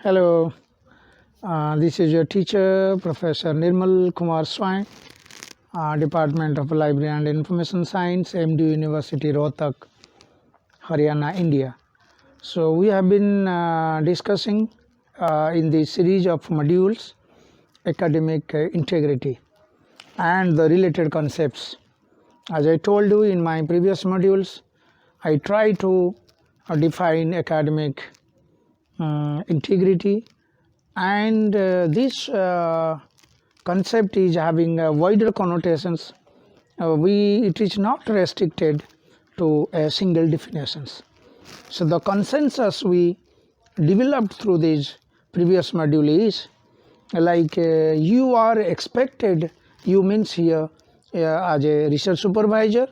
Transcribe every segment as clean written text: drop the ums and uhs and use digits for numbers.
Hello, this is your teacher, Professor Nirmal Kumar Swain, Department of Library and Information Science, MD University, Rohtak, Haryana, India. So we have been discussing in the series of modules academic integrity and the related concepts. As I told you in my previous modules, I try to define academic integrity, and this concept is having wider connotations. It is not restricted to a single definitions. So the consensus we developed through this previous module is like you are expected, you means here as a research supervisor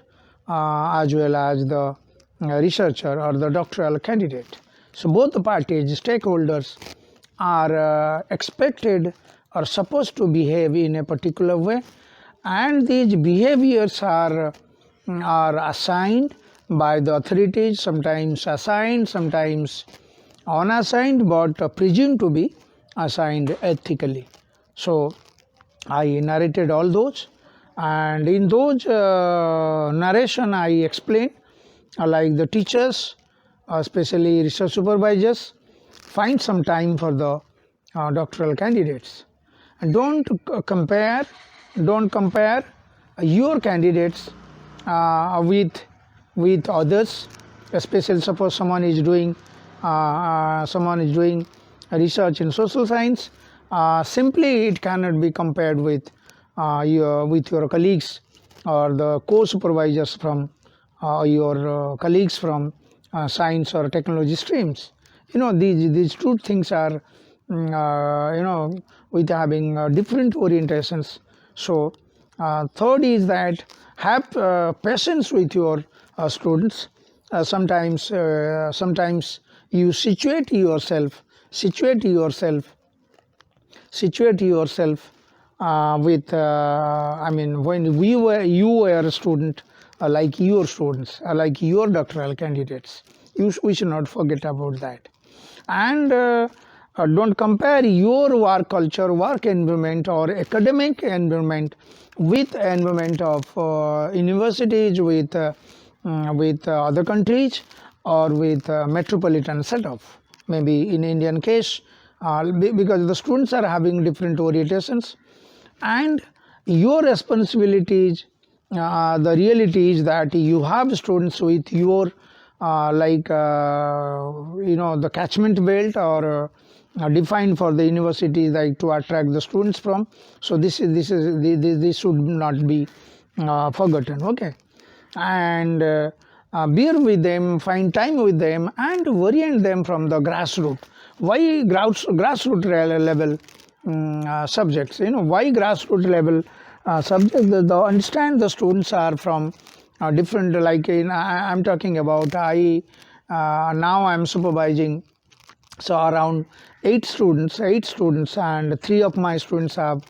as well as the researcher or the doctoral candidate. So both the parties, stakeholders, are expected or supposed to behave in a particular way, and these behaviors are assigned by the authorities, sometimes assigned, sometimes unassigned, but presumed to be assigned ethically. So I narrated all those, and in those narration I explained like the teachers, especially research supervisors, find some time for the doctoral candidates, and don't compare your candidates with others, especially suppose someone is doing research in social science. Simply it cannot be compared with your colleagues or the co-supervisors from your colleagues from science or technology streams. These two things are with having different orientations. So third is that have patience with your students. Sometimes you situate yourself with when you were a student, like your students, like your doctoral candidates. We should not forget about that. And don't compare your work culture, work environment or academic environment with environment of universities, with other countries, or with metropolitan setup. Maybe in Indian case, because the students are having different orientations, and your responsibilities, the reality is that you have students with your the catchment belt or defined for the university, like to attract the students from. So this should not be forgotten. Okay, and bear with them, find time with them, and orient them from the grassroots. Why grassroots level subjects? Why grassroots level subjects? The understand the students are from different. Like I'm talking about now I'm supervising, so around 8 students, and 3 of my students have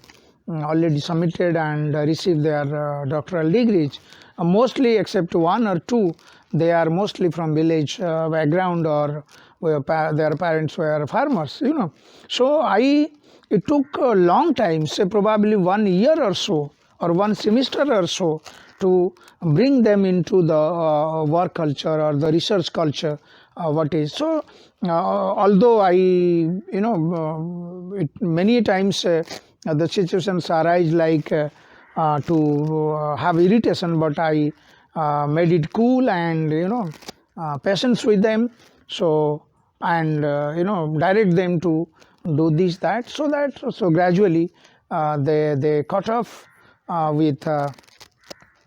already submitted and received their doctoral degrees. Mostly, except 1 or 2, they are mostly from village background, or where their parents were farmers. So it took a long time, say probably 1 year or so, or 1 semester or so, to bring them into the work culture or the research culture. What is so? Although many times the situations arise like to have irritation, but I made it cool and patience with them. So and direct them to do this, that, so gradually they cut off with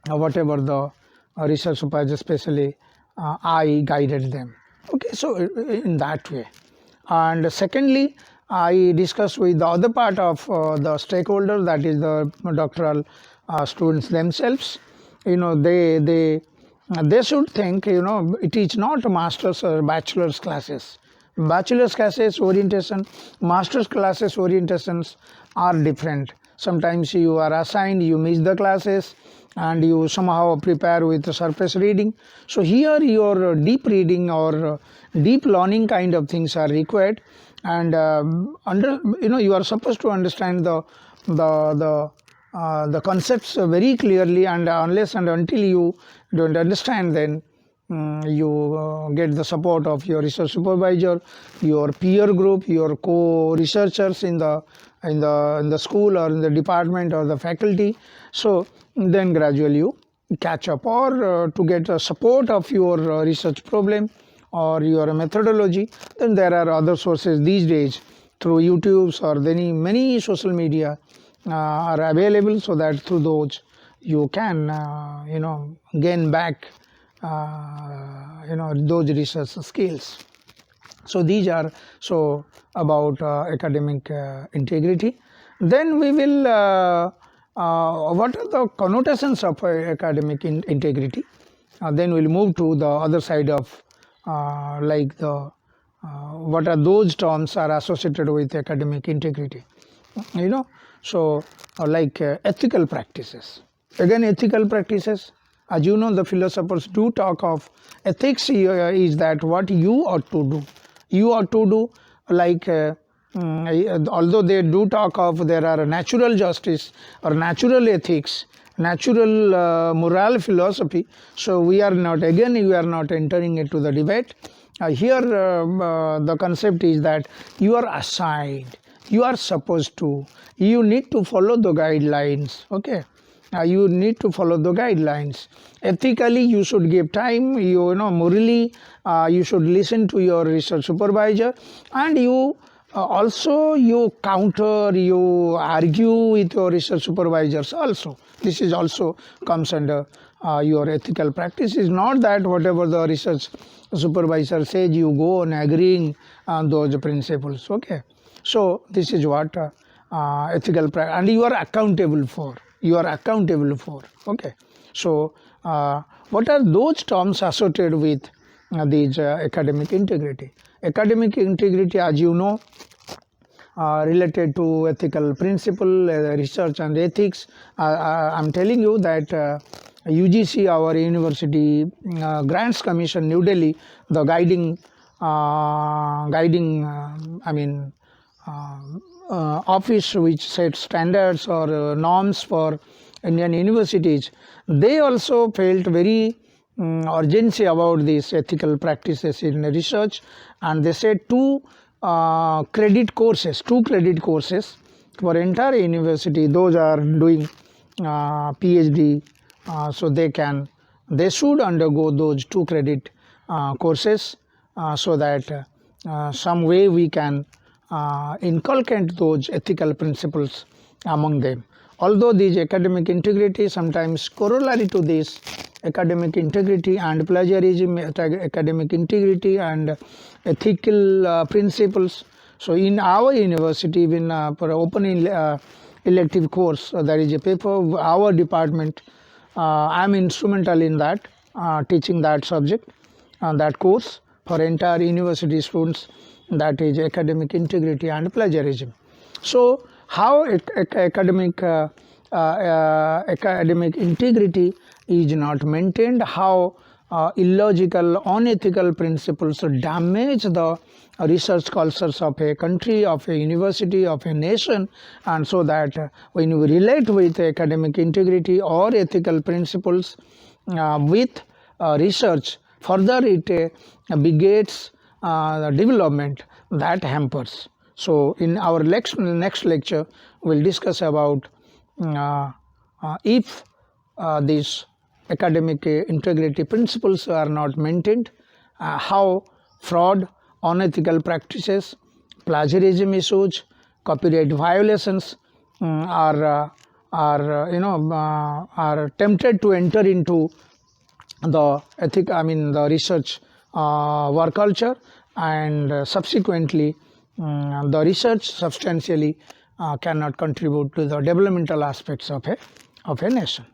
whatever the research supervisor, especially I guided them. Okay, so in that way. And secondly, I discussed with the other part of the stakeholders, that is the doctoral students themselves. They should think, it is not master's or bachelor's classes. Bachelor's classes orientation, master's classes orientations are different. Sometimes you are assigned, you miss the classes, and you somehow prepare with the surface reading. So here your deep reading or deep learning kind of things are required, and you are supposed to understand the concepts very clearly, and unless and until you don't understand, then you get the support of your research supervisor, your peer group, your co-researchers in the school or in the department or the faculty. So then gradually you catch up, or to get the support of your research problem or your methodology, then there are other sources these days through YouTubes or many social media are available, so that through those you can gain back those research skills. So these are about academic integrity. Then we will what are the connotations of academic integrity. Then we'll move to the other side of what are those terms are associated with academic integrity. Ethical practices. Again, ethical practices, as you know, the philosophers do talk of ethics is that what you ought to do. You ought to do, although they do talk of there are natural justice or natural ethics, natural moral philosophy. So we are not entering into the debate. Here the concept is that you are assigned, you are supposed to, you need to follow the guidelines. Okay, you need to follow the guidelines. Ethically, you should give time. Morally, you should listen to your research supervisor, and you counter, you argue with your research supervisors also. This is also comes under your ethical practice. Is not that whatever the research supervisor says, you go on agreeing on those principles. Okay, so this is what ethical practice, and you are accountable for. Okay, so what are those terms associated with these academic integrity? Academic integrity, as you know, related to ethical principle, research and ethics. I'm telling you that UGC, our University Grants Commission, New Delhi, the guiding office which sets standards or norms for Indian universities, they also felt very urgency about these ethical practices in research, and they said two credit courses for entire university. Those are doing PhD, so they should undergo those 2 credit courses, so that some way we can inculcate those ethical principles among them. Although these academic integrity, sometimes corollary to this academic integrity and plagiarism, academic integrity and ethical principles. So in our university, even for open elective course, there is a paper, our department, I am instrumental in that, teaching that subject, that course for entire university students, that is academic integrity and plagiarism. So how academic integrity is not maintained, how illogical, unethical principles damage the research cultures of a country, of a university, of a nation, and so that when you relate with academic integrity or ethical principles with research, further it begets development that hampers. So in our next lecture, we'll discuss about if these academic integrity principles are not maintained, how fraud, unethical practices, plagiarism issues, copyright violations are tempted to enter into the the research work culture, and subsequently the research substantially cannot contribute to the developmental aspects of a nation.